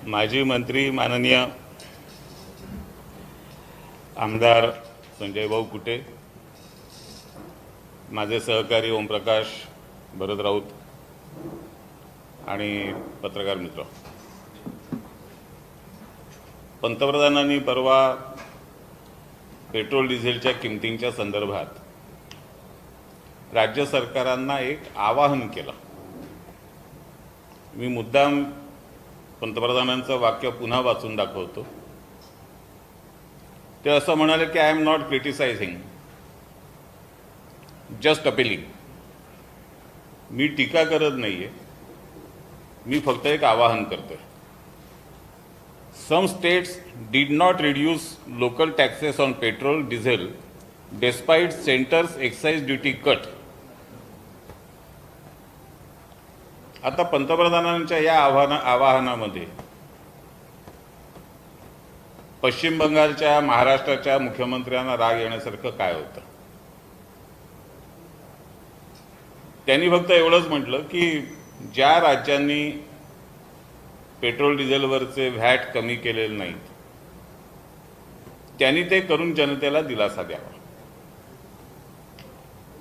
माजी मंत्री माननीय आमदार संजय भाऊ कुटे, माझे सहकारी ओमप्रकाश भरत राऊत आणि पत्रकार मित्र, पंतप्रधानांनी परवा पेट्रोल डिझेलच्या किमतींच्या संदर्भात राज्य सरकारांना एक आवाहन केलं। मी मुद्दाम पंतप्रधानांचं वाक्य पुन्हा वाचून दाखवतो। ते असं म्हणाले की I am not criticising, just appealing. मी टीका करत नाहीये, मी फक्त एक आवाहन करतोय। Some states did not reduce local taxes on petrol, diesel, despite center's excise duty cut. आता पंतप्रधानांच्या या आवाहनामध्ये पश्चिम बंगालच्या, महाराष्ट्राच्या मुख्यमंत्र्यांना राग येण्यासारखं काय होतं? त्यांनी फक्त एवढंच म्हटलं की ज्या राज्यांनी पेट्रोल डिझेलवरचे व्हॅट कमी केलेले नाहीत त्यांनी ते करून जनतेला दिलासा द्यावा।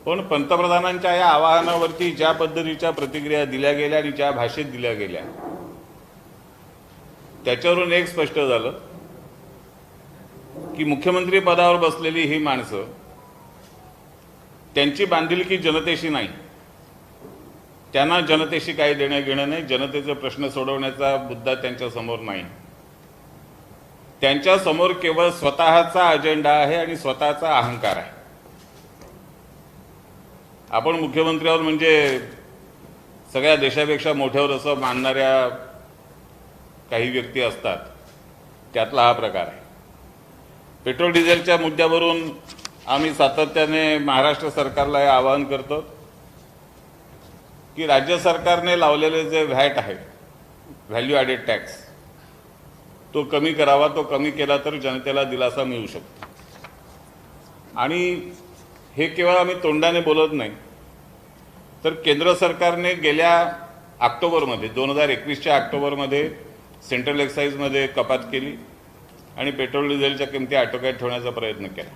पण पंतप्रधानांच्या या आवाहनावरती ज्या पद्धतीच्या प्रतिक्रिया दिल्या गेल्या आणि ज्या भाषेत दिल्या गेल्या त्याच्यावरून एक स्पष्ट झालं की मुख्यमंत्री पदावर बसलेली ही माणसं, त्यांची बांधिलकी जनतेशी नाही, त्यांना जनतेशी काही देणं घेणं नाही, जनतेचे प्रश्न सोडवण्याचा मुद्दा त्यांच्या समोर नाही। त्यांच्या समोर केवळ स्वतःचा अजेंडा आहे आणि स्वतःचा अहंकार आहे। आपण मुख्यमंत्र्यावर म्हणजे सगळ्या देशापेक्षा मोठ्यावर असं मानणाऱ्या काही व्यक्ती असतात, त्यातला हा प्रकार आहे। पेट्रोल डिझेलच्या मुद्द्यावरून आम्ही सातत्याने महाराष्ट्र सरकारला हे आवाहन करतो की राज्य सरकारने लावलेले जे व्हॅट आहे, व्हॅल्यू ॲडेड टॅक्स, तो कमी करावा। तो कमी केला तर जनतेला दिलासा मिळू शकतो। आणि हे केवळ आम्ही तोंडाने बोलत नाही, तर केंद्र सरकारने गेल्या ऑक्टोबरमध्ये 2021च्या ऑक्टोबरमध्ये सेंट्रल एक्साईजमध्ये कपात केली आणि पेट्रोल डिझेलच्या किमती आटोक्यात ठेवण्याचा प्रयत्न केला।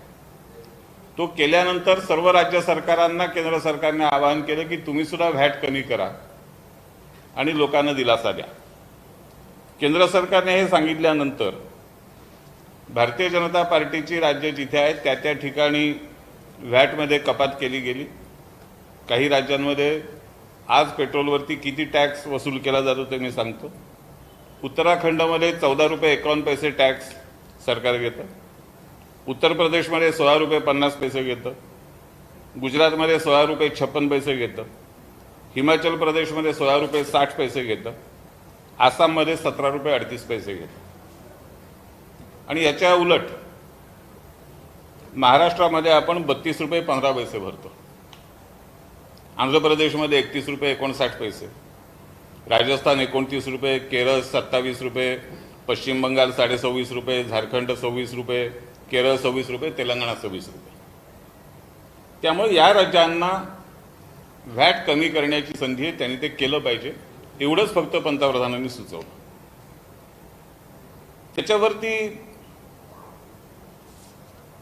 तो केल्यानंतर सर्व राज्य सरकारांना केंद्र सरकारने आवाहन केलं की तुम्ही सुद्धा व्हॅट कमी करा आणि लोकांना दिलासा द्या। केंद्र सरकारने हे सांगितल्यानंतर भारतीय जनता पार्टीची राज्य जिथे आहेत त्या त्या ठिकाणी व्हॅटमध्ये कपात केली गेली। काही राज्यांमध्ये आज पेट्रोलवरती किती टॅक्स वसूल केला जातो ते मी सांगतो। उत्तराखंडमध्ये 14 रुपये 51 पैसे टॅक्स सरकार घेतं, उत्तर प्रदेशमध्ये 16 रुपये 50 पैसे घेतं, गुजरातमध्ये 16 रुपये 56 पैसे घेतं, हिमाचल प्रदेशमध्ये 16 रुपये 60 पैसे घेतं, आसाममध्ये 17 रुपये 38 पैसे घेतं। आणि याच्या उलट महाराष्ट्रामध्ये आपण 32 रुपये 15 पैसे भरतो, आंध्र प्रदेशमध्ये 31 रुपये 59 पैसे, राजस्थान 29 रुपये, केरळ 27 रुपये, पश्चिम बंगाल 26.5 रुपये, झारखंड 26 रुपये, केरळ 26 रुपये, तेलंगणा 26 रुपये। त्यामुळे या राज्यांना व्हॅट कमी करण्याची संधी आहे, त्यांनी ते केलं पाहिजे, एवढंच फक्त पंतप्रधानांनी सुचवलं। त्याच्यावरती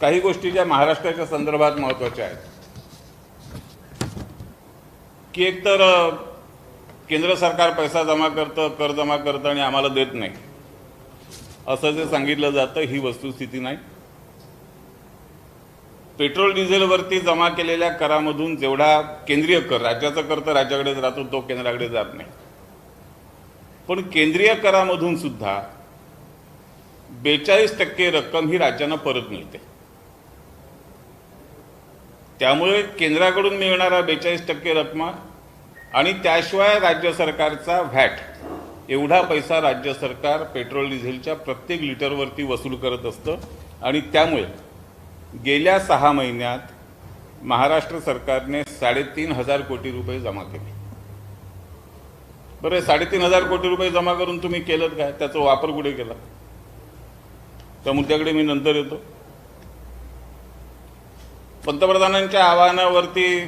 काही गोष्टी ज्या महाराष्ट्राच्या संदर्भात महत्त्वाच्या आहेत की एकतर केंद्र सरकार पैसा जमा करतं, कर जमा करतं आणि आम्हाला देत नाही, असं जे सांगितलं जातं ही वस्तुस्थिती नाही। पेट्रोल डिझेलवरती जमा केलेल्या करामधून जेवढा केंद्रीय कर, राज्याचा कर तर राज्याकडेच राहतो, तो केंद्राकडे जात नाही, पण केंद्रीय करामधून सुद्धा 42% रक्कम ही राज्यांना परत मिळते। त्यामुळे केंद्राकडून मिळणारा 42% रक्कम आणि त्याशिवाय राज्य सरकारचा व्हॅट, एवढा पैसा राज्य सरकार पेट्रोल डिझेलच्या प्रत्येक लिटरवरती वसूल करत असतं। आणि त्यामुळे गेल्या 6 महिन्यात महाराष्ट्र सरकारने 3,500 कोटी रुपये जमा केले। बरं, 3,500 कोटी रुपये जमा करून तुम्ही केलं काय? त्याचा वापर कुठे केला? त्या मुद्द्याकडे मी नंतर येतो। पंतप्रधानांच्या आवाहनावरती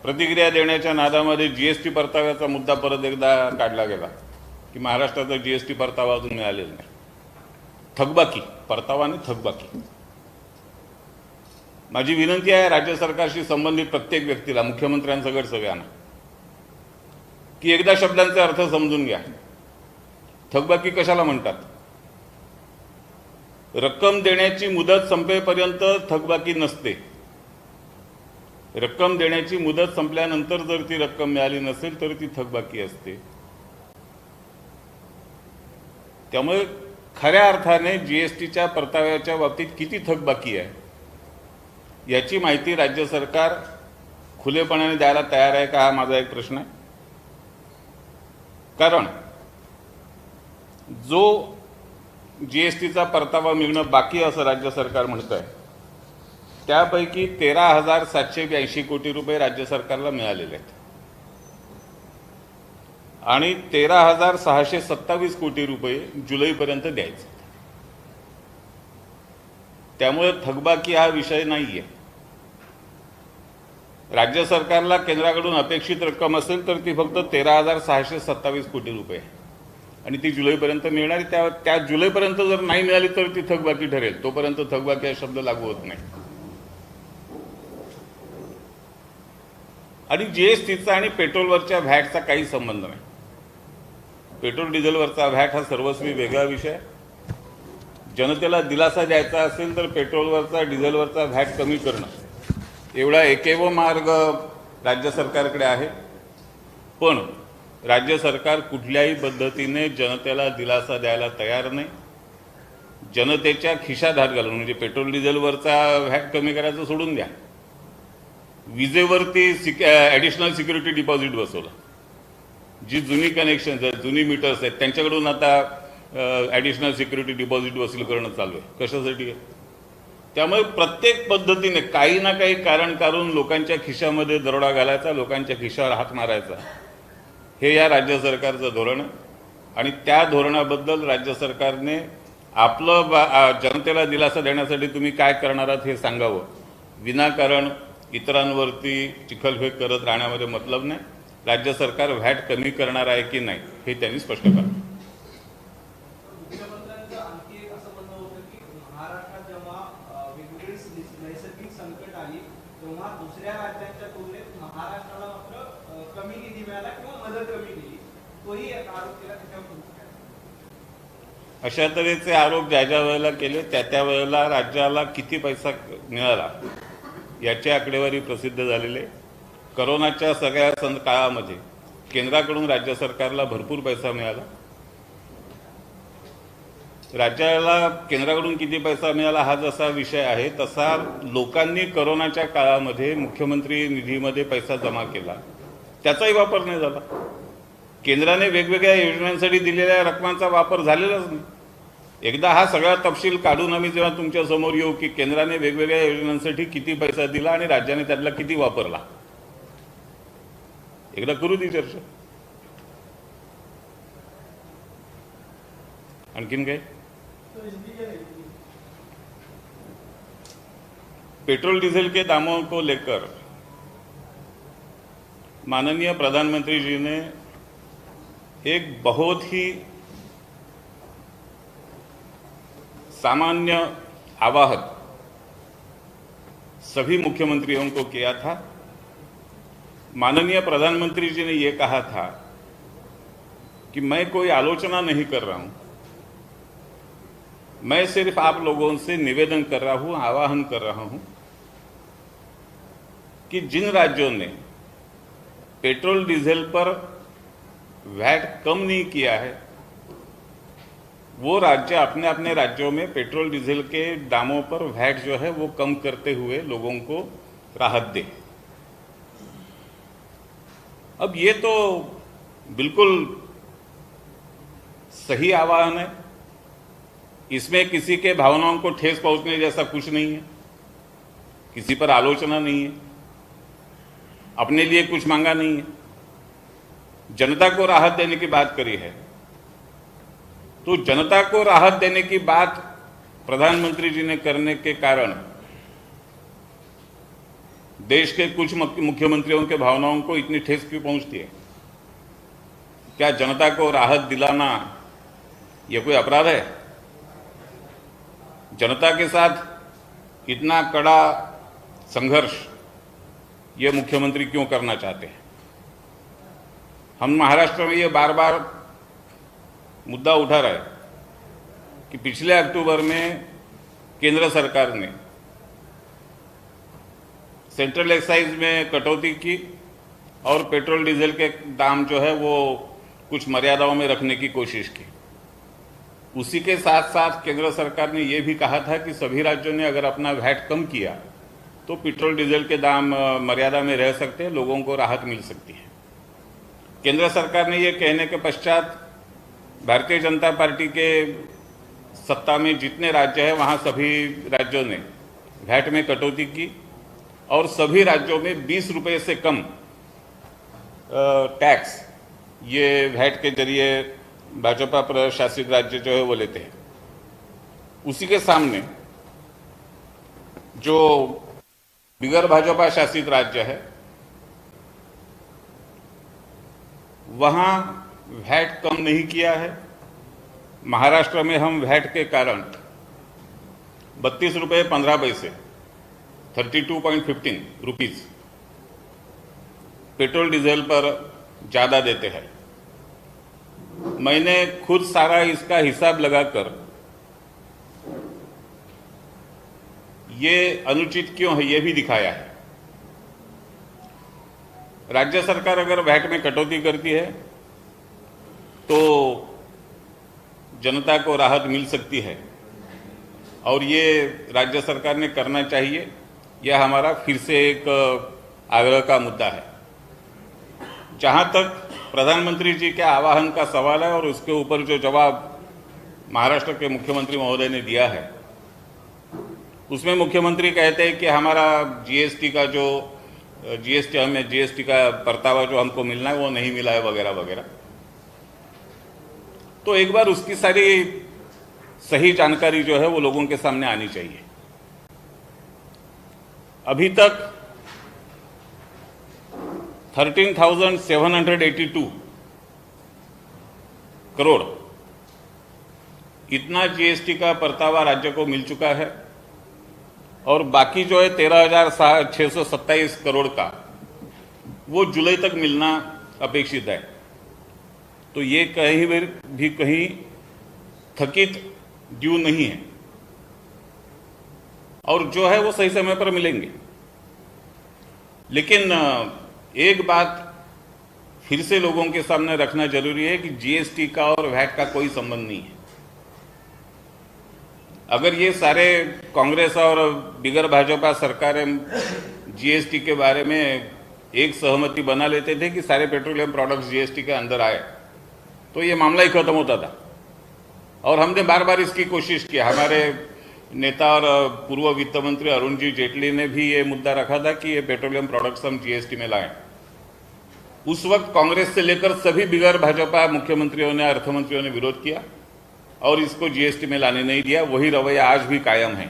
प्रतिक्रिया देण्याच्या नादामध्ये जीएसटी परताव्याचा मुद्दा परत एकदा काढला गेला। की महाराष्ट्राचा जीएसटी परतावा अजून मिळालेला नाही. थकबाकी, परतावा आणि थकबाकी. माझी विनंती आहे राज्य सरकारशी संबंधित प्रत्येक व्यक्तीला, मुख्यमंत्र्यांसकट सगळ्यांना, की एकदा शब्दांचे अर्थ समजून घ्या. थकबाकी कशाला म्हणतात? रक्कम देण्याची मुदत संपेपर्यंत थकबाकी नसते. रक्कम देण्याची मुदत संपल्यानंतर जर ती रक्कम मिळाली नसेल तर ती थकबाकी असते. त्यामुळे खऱ्या अर्थाने जीएसटीच्या परताव्याच्या बाबतीत किती थकबाकी आहे याची माहिती राज्य सरकार खुलेपणाने द्यायला तयार आहे का, हा माझा एक प्रश्न आहे. कारण जो जीएसटीचा परतावा मिळणं बाकी असं राज्य सरकार म्हणत आहे, त्यापैकी 13,782 कोटी रुपये राज्य सरकारला मिळालेले आहेत आणि 13,627 कोटी रुपये जुलैपर्यंत द्यायचे. त्यामुळे थकबाकी हा विषय नाहीये. राज्य सरकारला केंद्राकडून अपेक्षित रक्कम असेल तर ती फक्त 13,627 कोटी रुपये आणि ती जुलैपर्यंत मिळणार. त्या जुलैपर्यंत जर नाही मिळाली तर ती थकबाकी ठरेल. तोपर्यंत थकबाकी हा शब्द लागू होत नाही. आणि जीएसटीचा आणि पेट्रोलवरच्या व्हॅटचा काही संबंध नाही. पेट्रोल डिझेलवरचा व्हॅट हा सर्वस्वी वेगळा विषय. जनतेला दिलासा द्यायचा असेल तर पेट्रोलवरचा, डिझेलवरचा व्हॅट कमी करणं एवढा एकेव मार्ग राज्य सरकारकडे आहे. पण राज्य सरकार कुठल्याही पद्धतीने जनतेला दिलासा द्यायला तयार नाही. जनतेच्या खिशात हात घालून, म्हणजे पेट्रोल डिझेलवरचा व्हॅट कमी करायचं सोडून द्या, विजेवरती ॲडिशनल सिक्युरिटी डिपॉझिट बसवलं. जी जुनी कनेक्शन्स आहेत, जुनी मीटर्स आहेत, त्यांच्याकडून आता ॲडिशनल सिक्युरिटी डिपॉझिट वसूल करणं चालू आहे. कशासाठी आहे? त्यामुळे प्रत्येक पद्धतीने काही ना काही कारण काढून लोकांच्या खिशामध्ये दरोडा घालायचा, लोकांच्या खिशावर हात मारायचा, हे या राज्य सरकारचं धोरण आहे. आणि त्या धोरणाबद्दल राज्य सरकारने आपलं जनतेला दिलासा देण्यासाठी तुम्ही काय करणार आहात हे सांगावं. विनाकारण इतरांवरती चिखलफेक करत राहण्यामध्ये मतलब नाही. राज्य सरकार व्हॅट कमी करणार आहे की नाही हे त्यांनी स्पष्ट करावं. मुख्यमंत्र्यांचं आणखी एक असं म्हणणं होतं की महाराष्ट्रात जेव्हा वेगवेगळी नैसर्गिक संकट आली तेव्हा दुसऱ्या राज्यांच्या तुलनेत महाराष्ट्राला मात्र कमी निधी मिळाला किंवा मदत कमी केली. तोही एक आरोप केला. अशा तऱ्हेचे आरोप ज्या ज्या वेळेला केले त्या वेळेला राज्याला किती पैसा मिळाला याची आकडेवारी प्रसिद्ध झालेली. करोनाच्या सगळ्या काळामध्ये केंद्राकडून राज्य सरकारला भरपूर पैसा मिळाला. राज्याला केंद्राकडून किती पैसा मिळाला हा जसा विषय आहे, तसा लोकांनी करोनाच्या काळामध्ये मुख्यमंत्री निधीमध्ये पैसा जमा केला, त्याचाही वापर नाही झाला. केंद्राने वेगवेगळ्या योजनांसाठी दिलेल्या रकमांचा वापर झालेलाच नाही. एकदा हा सगळा तपशील काढून आम्ही जेव्हा तुमच्या समोर येऊ की केंद्राने वेगवेगळ्या योजनांसाठी किती पैसा दिला आणि राज्याने त्यातला किती वापरला, एकदा करू ती चर्चा. आणखीन काय? पेट्रोल डीजल के दामों को लेकर माननीय प्रधानमंत्री जी ने एक बहुत ही सामान्य आवाहन सभी मुख्यमंत्रियों को किया था. माननीय प्रधानमंत्री जी ने यह कहा था कि मैं कोई आलोचना नहीं कर रहा हूं, मैं सिर्फ आप लोगों से निवेदन कर रहा हूं, आवाहन कर रहा हूं कि जिन राज्यों ने पेट्रोल डीजल पर वैट कम नहीं किया है वो राज्य अपने अपने राज्यों में पेट्रोल डीजल के दामों पर वैट जो है वो कम करते हुए लोगों को राहत दे. अब ये तो बिल्कुल सही आह्वान है. इसमें किसी के भावनाओं को ठेस पहुंचने जैसा कुछ नहीं है, किसी पर आलोचना नहीं है, अपने लिए कुछ मांगा नहीं है. जनता को राहत देने की बात करी है तो जनता को राहत देने की बात प्रधानमंत्री जी ने करने के कारण देश के कुछ मुख्यमंत्रियों के भावनाओं को इतनी ठेस क्यों पहुंचती है? क्या जनता को राहत दिलाना ये कोई अपराध है? जनता के साथ इतना कड़ा संघर्ष ये मुख्यमंत्री क्यों करना चाहते हैं? हम महाराष्ट्र में ये बार बार मुद्दा उठा रहे हैं कि पिछले अक्टूबर में केंद्र सरकार ने सेंट्रल एक्साइज में कटौती की और पेट्रोल डीजल के दाम जो है वो कुछ मर्यादाओं में रखने की कोशिश की। उसी के साथ साथ केंद्र सरकार ने ये भी कहा था कि सभी राज्यों ने अगर अपना वैट कम किया तो पेट्रोल डीजल के दाम मर्यादा में रह सकते हैं, लोगों को राहत मिल सकती है। केंद्र सरकार ने ये कहने के पश्चात भारतीय जनता पार्टी के सत्ता में जितने राज्य हैं वहाँ सभी राज्यों ने वैट में कटौती की और सभी राज्यों में 20 रुपये से कम टैक्स ये वैट के जरिए भाजपा प्रशासित राज्य जो है वो लेते हैं। उसी के सामने जो बिगर भाजपा शासित राज्य है वहां वैट कम नहीं किया है। महाराष्ट्र में हम वैट के कारण 32 रुपये 15 पैसे 32.15 रुपीज पेट्रोल डीजल पर ज़्यादा देते हैं। मैंने खुद सारा इसका हिसाब लगाकर ये अनुचित क्यों है ये भी दिखाया है। राज्य सरकार अगर वैट में कटौती करती है तो जनता को राहत मिल सकती है और ये राज्य सरकार ने करना चाहिए। यह हमारा फिर से एक आग्रह का मुद्दा है। जहां तक प्रधानमंत्री जी के आह्वान का सवाल है और उसके ऊपर जो जवाब महाराष्ट्र के मुख्यमंत्री महोदय ने दिया है उसमें मुख्यमंत्री कहते हैं कि हमारा जीएसटी का जो हमें जीएसटी का परतावा जो हमको मिलना है वो नहीं मिला है वगैरह वगैरह। तो एक बार उसकी सारी सही जानकारी जो है वो लोगों के सामने आनी चाहिए। अभी तक 13,782 करोड़ इतना जीएसटी का परतावा राज्य को मिल चुका है और बाकी जो है 13,627 करोड़ का वो जुलाई तक मिलना अपेक्षित है। तो ये कहीं भी कहीं थकित ड्यू नहीं है और जो है वो सही समय पर मिलेंगे। लेकिन एक बात फिर से लोगों के सामने रखना जरूरी है कि जीएसटी का और वैट का कोई संबंध नहीं है। अगर ये सारे कांग्रेस और बिगर भाजपा सरकारें जीएसटी के बारे में एक सहमति बना लेते थे कि सारे पेट्रोलियम प्रोडक्ट्स जीएसटी के अंदर आए तो ये मामला ही खत्म होता था। और हमने बार बार इसकी कोशिश की। हमारे नेता और पूर्व वित्त मंत्री अरुण जी जेटली ने भी ये मुद्दा रखा था कि ये पेट्रोलियम प्रोडक्ट्स हम जीएसटी में लाएं। उस वक्त कांग्रेस से लेकर सभी बिगर भाजपा मुख्यमंत्रियों ने अर्थमंत्रियों ने विरोध किया और इसको जीएसटी में लाने नहीं दिया। वही रवैया आज भी कायम है।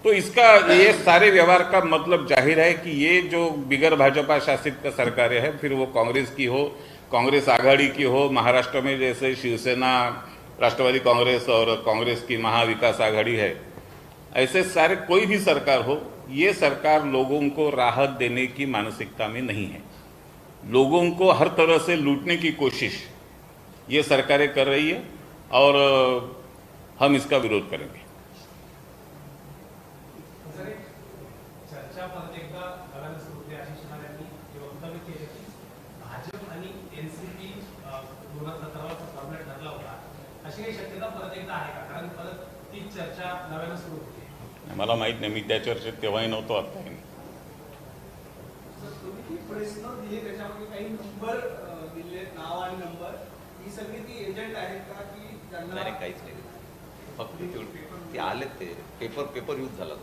तो इसका ये सारे व्यवहार का मतलब जाहिर है कि ये जो बिगर भाजपा शासित का सरकारें है, फिर वो कांग्रेस की हो, कांग्रेस आघाड़ी की हो, महाराष्ट्र में जैसे शिवसेना, राष्ट्रवादी कांग्रेस और कांग्रेस की महाविकास आघाड़ी है, ऐसे सारे कोई भी सरकार हो, ये सरकार लोगों को राहत देने की मानसिकता में नहीं है। लोगों को हर तरह से लूटने की कोशिश ये सरकारें कर रही है और हम इसका विरोध करेंगे। चर्चा परत एकदा नव्यानं सुरू होते अशी शिवसेनेने वक्तव्य केले की भाजप आणि एनसीपी 2017चा फॉर्मॅट ठरला होता, अशी काही शक्यता परत एकदा आहे का? कारण परत ती चर्चा नव्यानं सुरू होते। मला माहित नाही, मी त्या चर्चेत तेव्हाही नव्हतो, आता तुम्ही प्रश्न दिले त्याच्यामध्ये काही नंबर दिले, नाव आणि नंबर, ही सगळी ती एजंट आहेत का की त्यांना नाही काहीच नाही, फक्त ते आले, ते पेपर यूज झाला.